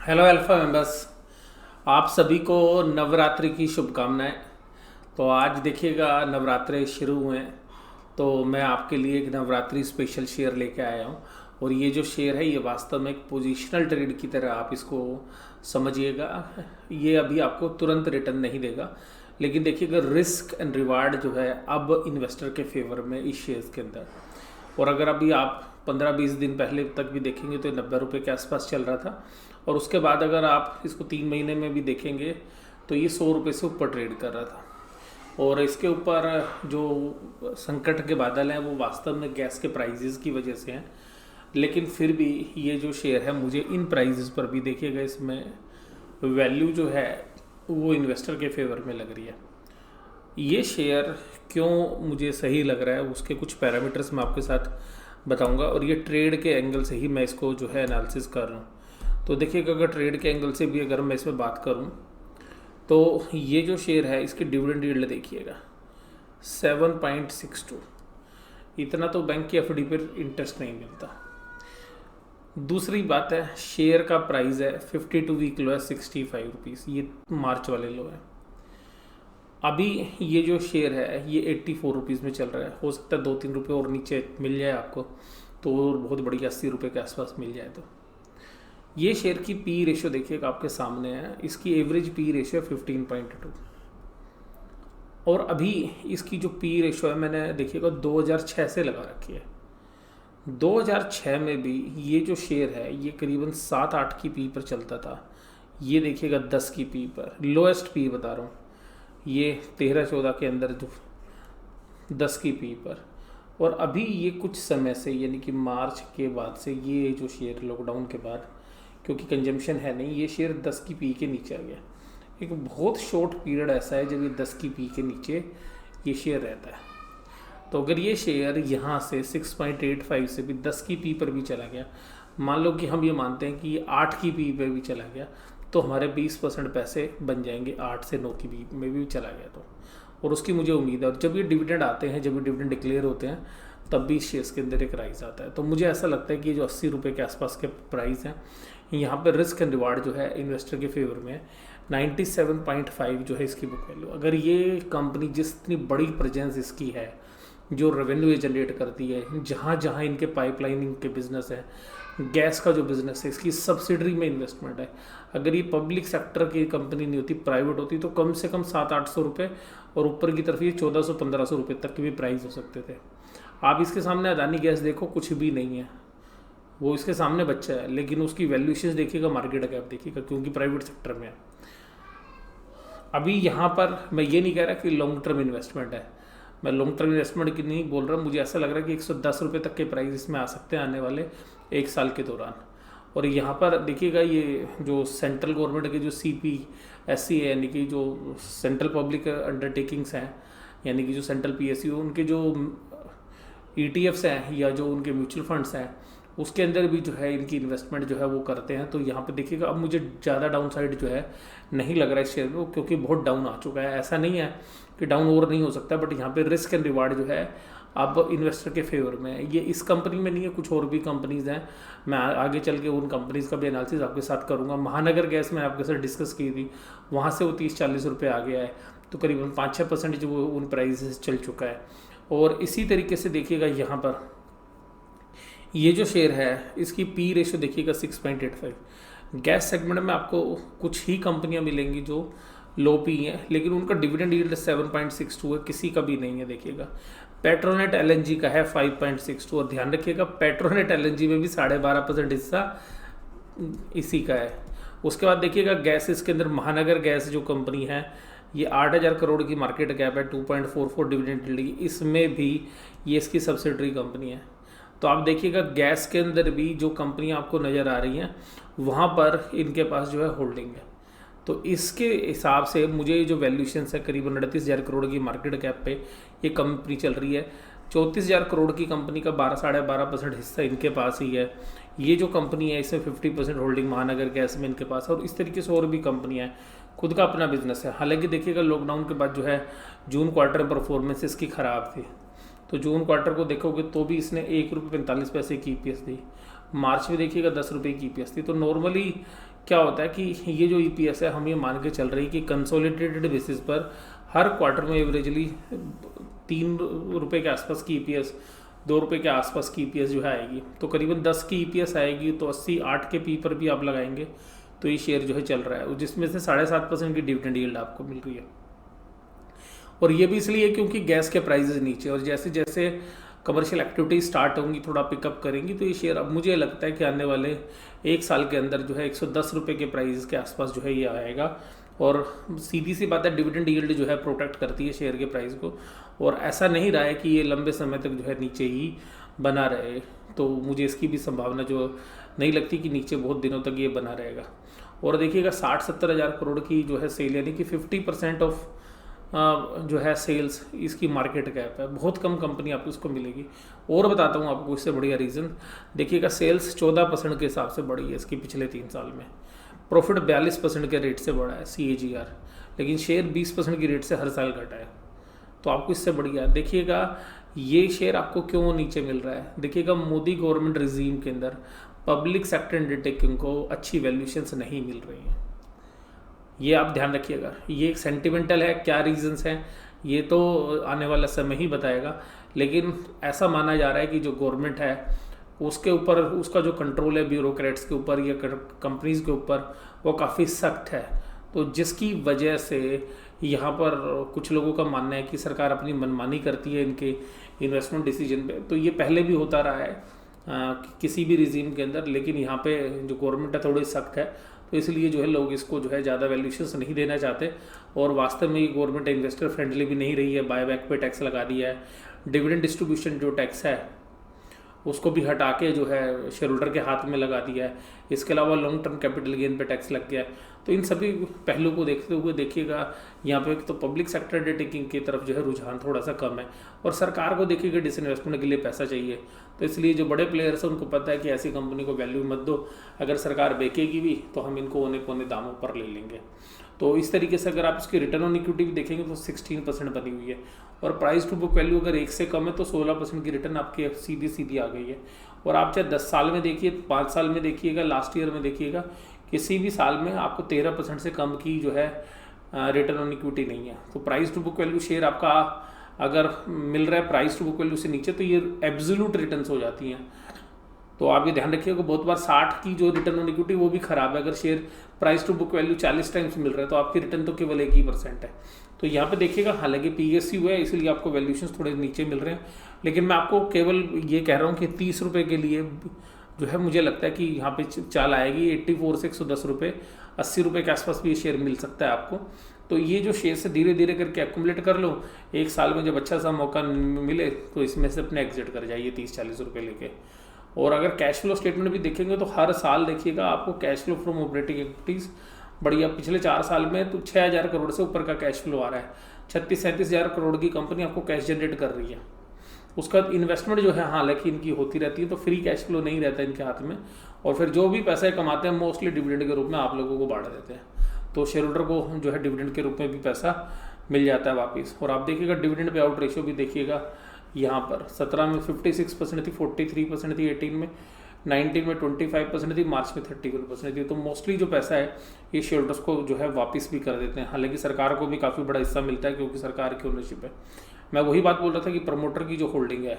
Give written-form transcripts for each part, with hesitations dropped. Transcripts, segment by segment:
Hello alpha members. आप सभी को नवरात्रि की शुभकामनाएं। तो आज देखिएगा नवरात्रे शुरू हुए हैं, तो मैं आपके लिए एक नवरात्रि स्पेशल शेयर लेके आया हूँ। और ये जो शेयर है ये वास्तव में एक पोजिशनल ट्रेड की तरह आप इसको समझिएगा। ये अभी आपको तुरंत रिटर्न नहीं देगा, लेकिन देखिएगा रिस्क एंड रिवार्ड जो है अब इन्वेस्टर के फेवर में इस शेयर्स के अंदर। और अगर अभी आप 15-20 दिन पहले तक भी देखेंगे तो 90 रुपये के आसपास चल रहा था, और उसके बाद अगर आप इसको 3 महीने में भी देखेंगे तो ये 100 रुपये से ऊपर ट्रेड कर रहा था। और इसके ऊपर जो संकट के बादल हैं वो वास्तव में गैस के प्राइजेस की वजह से हैं, लेकिन फिर भी ये जो शेयर है मुझे इन प्राइजेस पर भी देखिएगा इसमें वैल्यू जो है वो इन्वेस्टर के फेवर में लग रही है। ये शेयर क्यों मुझे सही लग रहा है उसके कुछ पैरामीटर्स मैं आपके साथ बताऊंगा, और ये ट्रेड के एंगल से ही मैं इसको जो है एनालिसिस कर रहा हूँ। तो देखिएगा अगर ट्रेड के एंगल से भी अगर मैं इसमें बात करूँ तो ये जो शेयर है इसकी डिविडेंड यील्ड देखिएगा 7.62। इतना तो बैंक की एफडी पर इंटरेस्ट नहीं मिलता। दूसरी बात है शेयर का प्राइस है 52 वीक लो है 65 रुपीज़, ये मार्च वाले लो है। अभी ये जो शेयर है ये 84 रुपीज़ में चल रहा है, हो सकता है 2-3 रुपये और नीचे मिल जाए आपको, तो बहुत बढ़िया 80 रुपये के आसपास मिल जाए। तो ये शेयर की पी रेशियो देखिएगा आपके सामने है, इसकी एवरेज पी रेशियो 15.2। और अभी इसकी जो पी रेशियो है मैंने देखिएगा 2006 से लगा रखी है। 2006 में भी ये जो शेयर है ये करीबन 7-8 की पी पर चलता था। ये देखिएगा 10 की पी पर, लोएस्ट पी बता रहा हूँ, ये 13-14 के अंदर जो 10 की पी पर। और अभी ये कुछ समय से यानी कि मार्च के बाद से ये जो शेयर लॉकडाउन के बाद, क्योंकि कंजम्पशन है नहीं, ये शेयर 10 की पी के नीचे आ गया। एक बहुत शॉर्ट पीरियड ऐसा है जब ये 10 की पी के नीचे ये शेयर रहता है। तो अगर ये शेयर यहाँ से 6.85 से भी 10 की पी पर भी चला गया, मान लो कि हम ये मानते हैं कि ये 8 की पी पर भी चला गया, तो हमारे 20% पैसे बन जाएंगे 8 से 9 की पी में भी चला गया तो। और उसकी मुझे उम्मीद है, और जब ये डिविडेंड आते हैं, जब ये डिविडेंड डिक्लेयर होते हैं, तब भी शेयर्स के अंदर एक राइज आता है। तो मुझे ऐसा लगता है कि ये जो 80 रुपये के आसपास के प्राइस हैं, यहाँ पर रिस्क एंड रिवार्ड जो है इन्वेस्टर के फेवर में 97.5 जो है इसकी बुक वैल्यू। अगर ये कंपनी जितनी बड़ी प्रेजेंस इसकी है, जो रेवेन्यू जनरेट करती है, जहाँ जहाँ इनके पाइपलाइनिंग के बिजनेस है, गैस का जो बिज़नेस है, इसकी सब्सिडरी में इन्वेस्टमेंट है, अगर ये पब्लिक सेक्टर की कंपनी नहीं होती, प्राइवेट होती, तो कम से कम 700-800 रुपये और ऊपर की तरफ ये 1400-1500 रुपये तक के भी प्राइस हो सकते थे। आप इसके सामने अदानी गैस देखो, कुछ भी नहीं है, वो इसके सामने बच्चा है, लेकिन उसकी वैल्यूएशन देखिएगा, मार्केट कैप देखिएगा, क्योंकि प्राइवेट सेक्टर में है। अभी यहाँ पर मैं ये नहीं कह रहा कि लॉन्ग टर्म इन्वेस्टमेंट है, मैं लॉन्ग टर्म इन्वेस्टमेंट की नहीं बोल रहा, मुझे ऐसा लग रहा है कि 110 रुपये तक के प्राइस इसमें आ सकते हैं आने वाले 1 साल के दौरान। और यहाँ पर देखिएगा ये जो सेंट्रल गवर्नमेंट के जो CPSE है, यानी कि जो सेंट्रल पब्लिक अंडरटेकिंग्स हैं, यानी कि जो सेंट्रल PSU, उनके जो ETFs हैं या जो उनके म्यूचुअल फंड्स हैं, उसके अंदर भी जो है इनकी इन्वेस्टमेंट जो है वो करते हैं। तो यहाँ पे देखिएगा अब मुझे ज़्यादा डाउन साइड जो है नहीं लग रहा है शेयर में, क्योंकि बहुत डाउन आ चुका है। ऐसा नहीं है कि डाउन और नहीं हो सकता, बट यहाँ पे रिस्क एंड रिवार्ड जो है अब इन्वेस्टर के फेवर में है। ये इस कंपनी में नहीं है, कुछ और भी कंपनीज़ हैं, मैं आगे चल के उन कंपनीज़ का भी एनालिसिस आपके साथ करूँगा। महानगर गैस में आपके साथ डिस्कस की थी, वहाँ से वो 30-40 रुपये आ गया है, तो करीबन 5-6% जो वो उन प्राइस चल चुका है। और इसी तरीके से देखिएगा यहाँ पर ये जो शेयर है इसकी पी रेशियो देखिएगा 6.85। गैस सेगमेंट में आपको कुछ ही कंपनियां मिलेंगी जो लो पी हैं, लेकिन उनका डिविडेंड यील्ड 7.62 है, किसी का भी नहीं है। देखिएगा पेट्रोनेट LNG का है 5.62, और ध्यान रखिएगा पेट्रोनेट LNG में भी 12.5% हिस्सा इसी का है। उसके बाद देखिएगा गैस, इसके अंदर महानगर गैस जो कंपनी है ये 8,000 करोड़ की मार्केट कैप है, 2.44 डिविडेंड यील्ड, इसमें भी ये इसकी सब्सिडरी कंपनी है। तो आप देखिएगा गैस के अंदर भी जो कंपनियां आपको नज़र आ रही हैं वहाँ पर इनके पास जो है होल्डिंग है। तो इसके हिसाब से मुझे जो वैल्यूशन है करीबन 38,000 करोड़ की मार्केट कैप पे ये कंपनी चल रही है। 34,000 करोड़ की कंपनी का 12-12.5% हिस्सा इनके पास ही है। ये जो कंपनी है इसमें 50% होल्डिंग महानगर गैस में इनके पास है, और इस तरीके से और भी कंपनियाँ हैं, खुद का अपना बिजनेस है। हालांकि देखिएगा लॉकडाउन के बाद जो है जून क्वार्टर में परफॉर्मेंस इसकी ख़राब थी, तो जून क्वार्टर को देखोगे तो भी इसने 1 रुपये 45 पैसे की EPS दी। मार्च में देखिएगा 10 रुपये की EPS थी। तो नॉर्मली क्या होता है कि ये जो ईपीएस है, हम ये मान के चल रही कि कंसोलिडेटेड बेसिस पर हर क्वार्टर में एवरेजली 3 रुपये के आसपास की ईपीएस, 2 रुपये के आसपास की ईपीएस जो है आएगी। तो करीबन 10 की ईपीएस आएगी, तो 80 8 के पी पर भी आप लगाएंगे तो ये शेयर जो है चल रहा है, जिसमें से 7.5% की डिविडेंड यील्ड आपको मिल रही है। और ये भी इसलिए क्योंकि गैस के प्राइसेस नीचे, और जैसे जैसे कमर्शियल एक्टिविटी स्टार्ट होंगी, थोड़ा पिकअप करेंगी, तो ये शेयर अब मुझे लगता है कि आने वाले 1 साल के अंदर जो है 110 रुपये के प्राइस के आसपास जो है ये आएगा। और सीधी सी बात है, डिविडेंड यील्ड जो है प्रोटेक्ट करती है शेयर के प्राइस को, और ऐसा नहीं रहा है कि ये लंबे समय तक जो है नीचे ही बना रहे। तो मुझे इसकी भी संभावना जो नहीं लगती कि नीचे बहुत दिनों तक ये बना रहेगा। और देखिएगा 60-70 हज़ार करोड़ की जो है सेल, यानी कि 50% ऑफ जो है सेल्स इसकी मार्केट कैप है। बहुत कम कंपनी आपको इसको मिलेगी। और बताता हूँ आपको इससे बढ़िया रीज़न, देखिएगा सेल्स 14% के हिसाब से बढ़ी है इसकी पिछले 3 साल में, प्रॉफिट 42% के रेट से बढ़ा है CAGR, लेकिन शेयर 20% की रेट से हर साल घटा है। तो आपको इससे बढ़िया देखिएगा ये शेयर आपको क्यों नीचे मिल रहा है। देखिएगा मोदी गवर्नमेंट रिजीम के अंदर पब्लिक सेक्टर अंडरटेकिंग को अच्छी वैल्यूएशंस नहीं मिल रही हैं, ये आप ध्यान रखिएगा। ये एक सेंटिमेंटल है, क्या रीजंस हैं ये तो आने वाला समय ही बताएगा, लेकिन ऐसा माना जा रहा है कि जो गवर्नमेंट है उसके ऊपर, उसका जो कंट्रोल है ब्यूरोक्रेट्स के ऊपर या कंपनीज के ऊपर, वो काफ़ी सख्त है। तो जिसकी वजह से यहाँ पर कुछ लोगों का मानना है कि सरकार अपनी मनमानी करती है इनके इन्वेस्टमेंट डिसीजन पे। तो ये पहले भी होता रहा है किसी भी रिजीम के अंदर, लेकिन यहाँ पे जो गवर्नमेंट है थोड़ी सख्त है, तो इसलिए जो है लोग इसको जो है ज़्यादा वैल्यूएशंस नहीं देना चाहते। और वास्तव में ये गवर्नमेंट इन्वेस्टर फ्रेंडली भी नहीं रही है, बायबैक पे टैक्स लगा दिया है, डिविडेंड डिस्ट्रीब्यूशन जो टैक्स है उसको भी हटा के जो है शेयर होल्डर के हाथ में लगा दिया है। इसके अलावा लॉन्ग टर्म कैपिटल गेन पे टैक्स लग गया है। तो इन सभी पहलू को देखते हुए देखिएगा यहाँ पे तो पब्लिक सेक्टर अंडरटेकिंग की तरफ जो है रुझान थोड़ा सा कम है, और सरकार को देखिएगा डिसइन्वेस्टमेंट के लिए पैसा चाहिए। तो इसलिए जो बड़े प्लेयर्स हैं उनको पता है कि ऐसी कंपनी को वैल्यू मत दो, अगर सरकार बेचेगी भी तो हम इनको औने पौने दामों पर ले लेंगे। तो इस तरीके से अगर आप इसकी रिटर्न ऑन इक्विटी भी देखेंगे तो 16% बनी हुई है, और प्राइस टू बुक वैल्यू अगर 1 से कम है तो 16% की रिटर्न आपकी सीधी सीधी आ गई है। और आप चाहे 10 साल में देखिए, 5 साल में देखिएगा, लास्ट ईयर में देखिएगा, किसी भी साल में आपको 13% से कम की जो है रिटर्न ऑन इक्विटी नहीं है। तो price to book value share आपका अगर मिल रहा है प्राइस टू बुक वैल्यू से नीचे, तो ये एब्सोल्यूट रिटर्न्स हो जाती हैं। तो आप ये ध्यान रखिएगा, बहुत बार 60 की जो रिटर्न ऑन इक्विटी वो भी खराब है। अगर share price to book value 40 times मिल रहा है तो आपकी रिटर्न तो केवल 1% है। तो यहाँ पे देखिएगा, हालांकि PSU है इसलिए आपको वैल्यूएशंस थोड़े नीचे मिल रहे हैं, लेकिन मैं आपको केवल ये कह रहा हूँ कि 30 रुपये के लिए जो है मुझे लगता है कि यहाँ पे चाल आएगी 84 से 110 रुपये, 80 रुपये के आसपास भी ये शेयर मिल सकता है आपको। तो ये जो शेयर से धीरे धीरे करके एक्यूमुलेट कर लो, 1 साल में जब अच्छा सा मौका मिले तो इसमें से अपने एग्जिट कर जाइए 30-40 रुपये लेके। और अगर कैश फ्लो स्टेटमेंट भी देखेंगे तो हर साल देखिएगा आपको cash flow from operating activities बढ़िया, पिछले 4 साल में तो 6,000 करोड़ से ऊपर का कैश फ्लो आ रहा है। 36-37 हज़ार करोड़ की कंपनी आपको कैश जनरेट कर रही है। उसका इन्वेस्टमेंट जो है हालांकि इनकी होती रहती है, तो फ्री कैश फ्लो नहीं रहता इनके हाथ में, और फिर जो भी पैसा कमाते हैं मोस्टली डिविडेंड के रूप में आप लोगों को बांट देते हैं। तो शेयर होल्डर को जो है डिविडेंड के रूप में भी पैसा मिल जाता है वापस। और आप देखिएगा डिविडेंड पे आउट रेशियो भी देखिएगा, यहाँ पर 17 में 56% थी, 43% थी 18 में, 19 में 25% थी, मार्च में 31% थी। तो मोस्टली जो पैसा है ये शेयर होल्डर्स को जो है वापस भी कर देते हैं। हालांकि सरकार को भी काफ़ी बड़ा हिस्सा मिलता है क्योंकि सरकार की ओनरशिप है। मैं वही बात बोल रहा था कि प्रमोटर की जो होल्डिंग है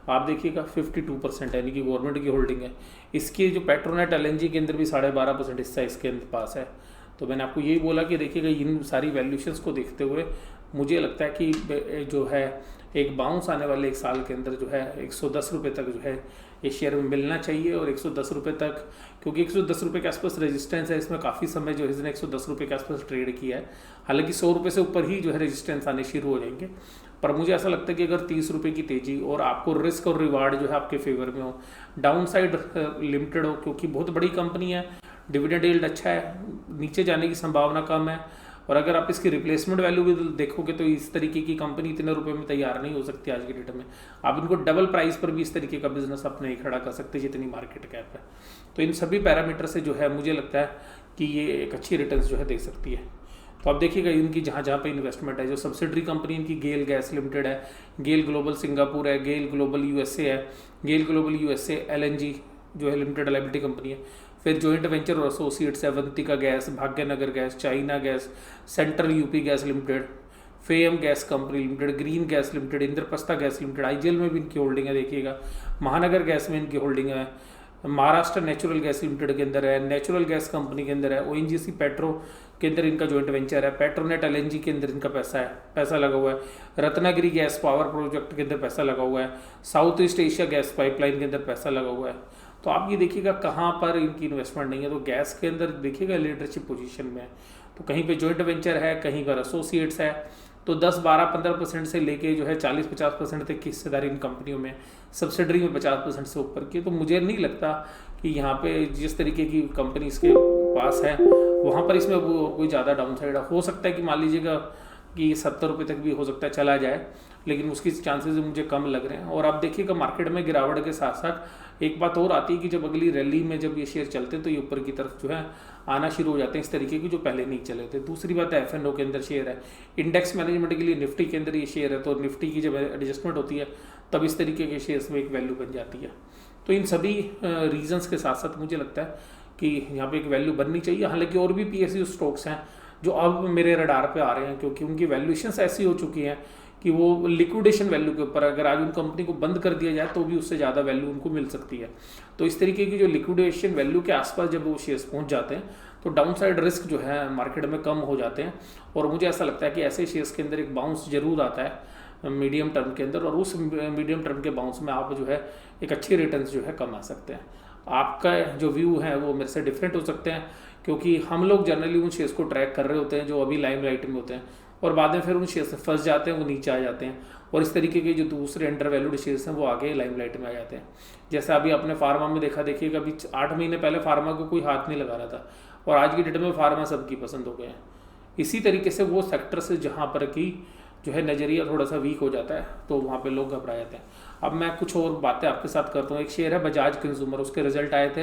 आप देखिएगा 52% है, यानी कि गवर्नमेंट की होल्डिंग है। इसकी जो पेट्रोनेट LNG के अंदर भी 12.5% हिस्सा इसके पास है। तो मैंने आपको यही बोला कि देखिएगा इन सारी वैल्यूएशंस को देखते हुए मुझे लगता है कि जो है एक बाउंस आने वाले 1 साल के अंदर जो है 110 रुपये तक जो है ये शेयर में मिलना चाहिए। और 110 रुपये तक, क्योंकि 110 रुपये के आसपास रेजिस्टेंस है, इसमें काफ़ी समय जो है इसने 110 रुपये के आसपास ट्रेड किया है। हालांकि 100 रुपये से ऊपर ही जो है रेजिस्टेंस आने शुरू हो जाएंगे, पर मुझे ऐसा लगता है कि अगर 30 रुपये की तेज़ी और आपको रिस्क और रिवार्ड जो है आपके फेवर में हो, डाउन साइड लिमिटेड हो, क्योंकि बहुत बड़ी कंपनी है, डिविडेंड यील्ड अच्छा है, नीचे जाने की संभावना कम है। और अगर आप इसकी रिप्लेसमेंट वैल्यू भी देखोगे तो इस तरीके की कंपनी इतने रुपए में तैयार नहीं हो सकती आज की डेट में। आप इनको डबल प्राइस पर भी इस तरीके का बिजनेस आप नहीं खड़ा कर सकते जितनी मार्केट कैप है। तो इन सभी पैरामीटर से जो है मुझे लगता है कि ये एक अच्छी रिटर्न्स जो है दे सकती है। तो आप देखिएगा इनकी जहाँ जहाँ पे इन्वेस्टमेंट है, जो सब्सिडरी कंपनी इनकी गेल गैस लिमिटेड है, गेल ग्लोबल सिंगापुर है, गेल ग्लोबल USA है, गेल ग्लोबल USA LNG जो है लिमिटेड लाइबिलिटी कंपनी है, फिर जॉइंट वेंचर और associates Avantika gas, Bhagyanagar gas, China gas, central UP gas limited, fame gas company limited, green gas limited, Indraprastha gas limited, IGL में भी इनकी होल्डिंग है देखिएगा, महानगर गैस में इनकी होल्डिंग है, महाराष्ट्र नेचुरल गैस लिमिटेड के अंदर है, नेचुरल गैस कंपनी के अंदर है, ओएनजीसी पेट्रो के अंदर इनका जॉइंट वेंचर है, पेट्रोनेट एलएनजी के अंदर इनका पैसा लगा हुआ है, रत्नागिरी गैस पावर प्रोजेक्ट के अंदर पैसा लगा हुआ है, south east Asia gas pipeline के अंदर पैसा लगा हुआ है। तो आप ये देखिएगा कहाँ पर इनकी इन्वेस्टमेंट नहीं है। तो गैस के अंदर देखिएगा लीडरशिप पोजीशन में है, तो कहीं पे जॉइंट वेंचर है, कहीं पर एसोसिएट्स है। तो 10, 12, 15% से लेके जो है 40-50% तक की हिस्सेदारी इन कंपनियों में, सब्सिडरी में 50% से ऊपर की। तो मुझे नहीं लगता कि यहाँ पे जिस तरीके की कंपनी इसके पास है वहाँ पर इसमें वो कोई ज़्यादा डाउन साइड हो सकता है कि मान लीजिएगा कि 70 रुपये तक भी हो सकता है चला जाए, लेकिन उसकी चांसेस मुझे कम लग रहे हैं। और आप देखिएगा मार्केट में गिरावट के साथ साथ एक बात और आती है कि जब अगली रैली में जब ये शेयर चलते हैं तो ये ऊपर की तरफ जो है आना शुरू हो जाते हैं इस तरीके की, जो पहले नहीं चले थे। दूसरी बात है एफ&ओ के अंदर शेयर है, इंडेक्स मैनेजमेंट के लिए निफ्टी के अंदर ये शेयर है, तो निफ्टी की जब एडजस्टमेंट होती है तब इस तरीके के शेयर्स में एक वैल्यू बन जाती है। तो इन सभी रीजंस के साथ साथ मुझे लगता है कि यहाँ पे एक वैल्यू बननी चाहिए। हालांकि और भी PSU स्टॉक्स हैं जो अब मेरे रडार पे आ रहे हैं, क्योंकि उनकी वैल्यूएशंस ऐसी हो चुकी हैं कि वो लिक्विडेशन वैल्यू के ऊपर, अगर आज उन कंपनी को बंद कर दिया जाए तो भी उससे ज़्यादा वैल्यू उनको मिल सकती है। तो इस तरीके की जो लिक्विडेशन वैल्यू के आसपास जब वो शेयर्स पहुंच जाते हैं तो डाउनसाइड रिस्क जो है मार्केट में कम हो जाते हैं। और मुझे ऐसा लगता है कि ऐसे शेयर्स के अंदर एक बाउंस जरूर आता है मीडियम टर्म के अंदर, और उस मीडियम टर्म के बाउंस में आप जो है एक अच्छे रिटर्न्स जो है कमा सकते हैं। आपका जो व्यू है वो मेरे से डिफरेंट हो सकते हैं, क्योंकि हम लोग जनरली उन शेयर्स को ट्रैक कर रहे होते हैं जो अभी लाइमलाइट में होते हैं, और बाद में फिर उन शेयर्स से फंस जाते हैं, वो नीचे आ जाते हैं, और इस तरीके के जो दूसरे अंडर वैल्यूड शेयर्स हैं वो आगे लाइमलाइट में आ जाते हैं। जैसे अभी आपने फार्मा में देखिएगा, अभी 8 महीने पहले फार्मा को कोई हाथ नहीं लगा रहा था, और आज की डेट में फार्मा सबकी पसंद हो गए हैं। इसी तरीके से वो सेक्टर से जहाँ पर कि जो है नज़रिया थोड़ा सा वीक हो जाता है तो वहाँ पे लोग घबरा जाते हैं। अब मैं कुछ और बातें आपके साथ करता हूँ। एक शेयर है बजाज कंज्यूमर, उसके रिजल्ट आए थे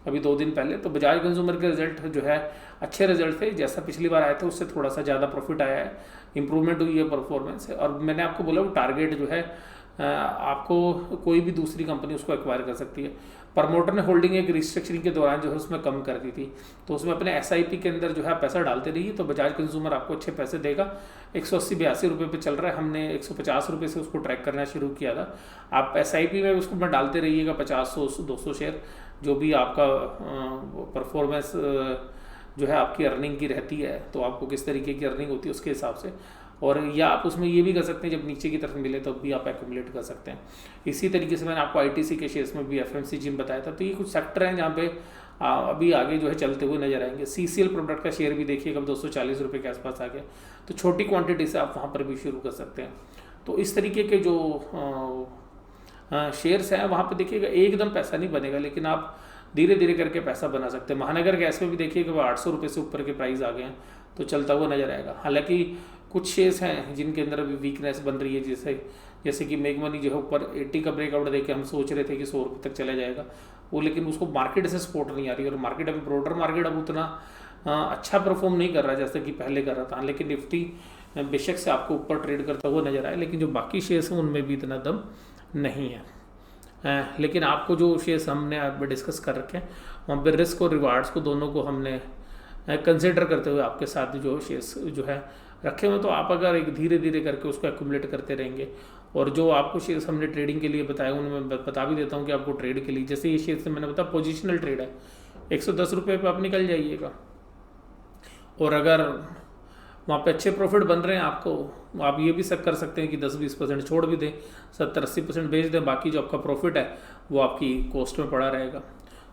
अभी 2 दिन पहले। तो बजाज कंज्यूमर के रिजल्ट जो है अच्छे रिजल्ट थे, जैसा पिछली बार आए थे उससे थोड़ा सा ज़्यादा प्रॉफिट आया है, इंप्रूवमेंट हुई है परफॉर्मेंस है। और मैंने आपको बोला वो टारगेट जो है आपको कोई भी दूसरी कंपनी उसको एक्वायर कर सकती है। प्रमोटर ने होल्डिंग एक रिस्ट्रक्चरिंग के दौरान जो है उसमें कम कर दी थी, तो उसमें अपने SIP के अंदर जो है पैसा डालते रहिए, तो बजाज कंज्यूमर आपको अच्छे पैसे देगा। 180-82 रुपये पे चल रहा है, हमने 150 रुपये से उसको ट्रैक करना शुरू किया था। आप SIP में उसको में डालते रहिएगा 50-200 शेयर, जो भी आपका परफॉर्मेंस जो है आपकी अर्निंग की रहती है, तो आपको किस तरीके की अर्निंग होती है उसके हिसाब से। और या आप उसमें ये भी कर सकते हैं जब नीचे की तरफ मिले तो भी आप एक्यूमुलेट कर सकते हैं। इसी तरीके से मैंने आपको ITC के शेयर्स में भी FMCG में बताया था। तो ये कुछ सेक्टर हैं जहाँ पे अभी आगे जो है चलते हुए नजर आएंगे। CCL प्रोडक्ट का शेयर भी देखिएगा 240 रुपये के आसपास आ गया, तो छोटी क्वांटिटी से आप वहाँ पर भी शुरू कर सकते हैं। तो इस तरीके के जो शेयर्स हैं वहाँ पर देखिएगा एकदम पैसा नहीं बनेगा, लेकिन आप धीरे धीरे करके पैसा बना सकते हैं। महानगर गैस में भी देखिएगा वो 800 रुपये से ऊपर के प्राइस आ गए हैं, तो चलता हुआ नजर आएगा। हालांकि कुछ शेयर्स हैं जिनके अंदर अभी वीकनेस बन रही है, जैसे कि मेगमनी जो है ऊपर 80 का ब्रेकआउट देके हम सोच रहे थे कि 100 रुपये तक चला जाएगा वो, लेकिन उसको मार्केट से सपोर्ट नहीं आ रही, और मार्केट अभी ब्रॉडर मार्केट अब उतना अच्छा परफॉर्म नहीं कर रहा जैसे कि पहले कर रहा था। लेकिन निफ्टी बेशक से आपको ऊपर ट्रेड करता हुआ नजर आए, लेकिन जो बाकी शेयर्स हैं उनमें भी इतना दम नहीं है। लेकिन आपको जो शेयर्स हमने आप डिस्कस कर रखे हैं वहाँ पर रिस्क और रिवार्ड्स को दोनों को हमने कंसिडर करते हुए आपके साथ जो शेयर्स जो है रखे हुए, तो आप अगर एक धीरे धीरे करके उसको एक्यूमुलेट करते रहेंगे, और जो आपको शेयर्स हमने ट्रेडिंग के लिए बताया उनमें मैं बता भी देता हूँ कि आपको ट्रेड के लिए, जैसे ये शेयर्स मैंने बताया पोजिशनल ट्रेड है, 110 रुपये पर आप निकल जाइएगा, और अगर वहाँ पे अच्छे प्रॉफिट बन रहे हैं आपको, आप ये भी कर सकते हैं कि 10-20% छोड़ भी दें, 70-80% बेच दें, बाकी जो आपका प्रॉफिट है वो आपकी कॉस्ट में पड़ा रहेगा।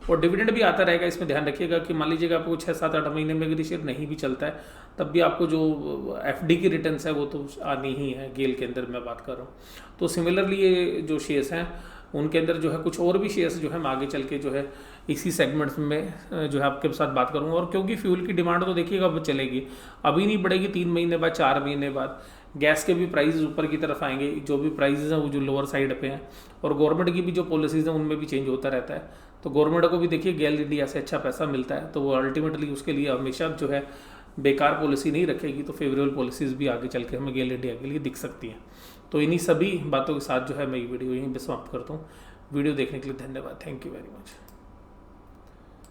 और डिविडेंड भी आता रहेगा। इसमें ध्यान रखिएगा कि मान लीजिएगा आपको 6-7-8 महीने में अगर शेयर नहीं भी चलता है तब भी आपको जो FD की रिटर्न्स है वो तो आनी ही है। गेल के अंदर मैं बात कर रहा हूँ। तो सिमिलरली ये जो शेयर्स हैं उनके अंदर जो है कुछ और भी शेयर्स जो है मैं आगे चल के जो है इसी सेगमेंट्स में जो है आपके साथ बात करूँगा। और क्योंकि फ्यूल की डिमांड तो देखिएगा अब चलेगी, अभी नहीं बढ़ेगी, 3 महीने बाद 4 महीने बाद गैस के भी प्राइस ऊपर की तरफ आएंगे, जो भी प्राइसेस हैं वो जो लोअर साइड पे हैं, और गवर्नमेंट की भी जो पॉलिसीज़ हैं उनमें भी चेंज होता रहता है। तो गवर्नमेंट को भी देखिए गेल इंडिया से अच्छा पैसा मिलता है, तो वो अल्टीमेटली उसके लिए हमेशा जो है बेकार पॉलिसी नहीं रखेगी, तो फेवरेबल पॉलिसीज़ भी आगे चल के हमें गेल इंडिया के लिए दिख सकती हैं। तो इन्हीं सभी बातों के साथ जो है मैं ये वीडियो यहीं पर समाप्त करता हूँ। वीडियो देखने के लिए धन्यवाद। Thank you very much.